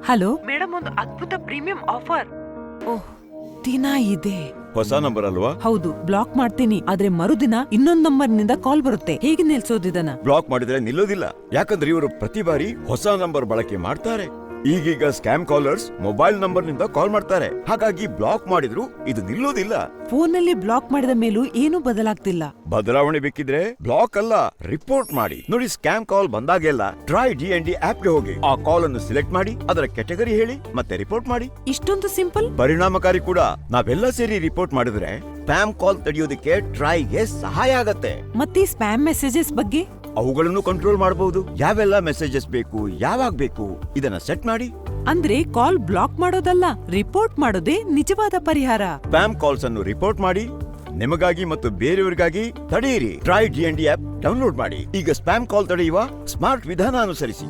Hello madam, ಒಂದು ಅದ್ಭುತ premium offer. ಓಹ್, ದಿನ ಇದೆ. ಹೊಸ ನಂಬರ್ ಅಲ್ವಾ? ಹೌದು, ಬ್ಲಾಕ್ ಮಾಡ್ತೀನಿ. ಆದ್ರೆ ಮರುದಿನ ಇನ್ನೊಂದ್ ನಂಬರ್ನಿಂದ ಕಾಲ್ ಬರುತ್ತೆ. ಹೇಗೆ ನಿಲ್ಸೋದಿದನ? ಬ್ಲಾಕ್ ಮಾಡಿದ್ರೆ ನಿಲ್ಲೋದಿಲ್ಲ, ಯಾಕಂದ್ರೆ ಇವರು ಪ್ರತಿ ಬಾರಿ ಹೊಸ ನಂಬರ್ ಬಳಕೆ ಮಾಡ್ತಾರೆ. ಈಗೀಗ ಸ್ಕ್ಯಾಮ್ ಕಾಲರ್ಸ್ ಮೊಬೈಲ್ ನಂಬರ್ ನಿಂದ ಕಾಲ್ ಮಾಡ್ತಾರೆ. ಹಾಗಾಗಿ ಬ್ಲಾಕ್ ಮಾಡಿದ್ರು ಇದು ನಿಲ್ಲೋದಿಲ್ಲ. ಫೋನಲ್ಲಿ ಬ್ಲಾಕ್ ಮಾಡಿದ ಮೇಲೂ ಏನೂ ಬದಲಾಗ್ತಿಲ್ಲ. ಬದಲಾವಣೆ ಬೇಕಿದ್ರೆ ಬ್ಲಾಕ್ ಅಲ್ಲ, ರಿಪೋರ್ಟ್ ಮಾಡಿ. ನೋಡಿ, ಸ್ಕ್ಯಾಮ್ ಕಾಲ್ ಬಂದಾಗೆಲ್ಲ ಟ್ರೈ DND ಆಪ್ ಗೆ ಹೋಗಿ ಆ ಕಾಲ್ ಅನ್ನು ಸಿಲೆಕ್ಟ್ ಮಾಡಿ, ಅದರ ಕೆಟಗರಿ ಹೇಳಿ, ಮತ್ತೆ ರಿಪೋರ್ಟ್ ಮಾಡಿ. ಇಷ್ಟೊಂದು ಸಿಂಪಲ್, ಪರಿಣಾಮಕಾರಿ ಕೂಡ. ನಾವೆಲ್ಲ ಸೇರಿ ರಿಪೋರ್ಟ್ ಮಾಡಿದ್ರೆ ಸ್ಪ್ಯಾಮ್ ಕಾಲ್ ತಡೆಯೋದಕ್ಕೆ ಟ್ರೈಗೆ ಸಹಾಯ ಆಗತ್ತೆ. ಮತ್ತೆ ಸ್ಪ್ಯಾಮ್ ಮೆಸೇಜಸ್ ಬಗ್ಗೆ ಅವುಗಳನ್ನು ಕಂಟ್ರೋಲ್ ಮಾಡಬಹುದು. ಯಾವೆಲ್ಲ ಮೆಸೇಜಸ್ ಬೇಕು, ಯಾವಾಗ ಬೇಕು, ಇದನ್ನ ಸೆಟ್ ಮಾಡಿ. ಅಂದ್ರೆ ಕಾಲ್ ಬ್ಲಾಕ್ ಮಾಡೋದಲ್ಲ, ರಿಪೋರ್ಟ್ ಮಾಡೋದೇ ನಿಜವಾದ ಪರಿಹಾರ. ಸ್ಪ್ಯಾಮ್ ಕಾಲ್ಸ್ ಅನ್ನು ರಿಪೋರ್ಟ್ ಮಾಡಿ. ನಿಮಗಾಗಿ ಮತ್ತು ಬೇರೆಯವರಿಗಾಗಿ ತಡೆಯಿರಿ. ಟ್ರೈ DND ಆಪ್ ಡೌನ್ಲೋಡ್ ಮಾಡಿ. ಈಗ ಸ್ಪ್ಯಾಮ್ ಕಾಲ್ ತಡೆಯುವ ಸ್ಮಾರ್ಟ್ ವಿಧಾನ ಅನುಸರಿಸಿ.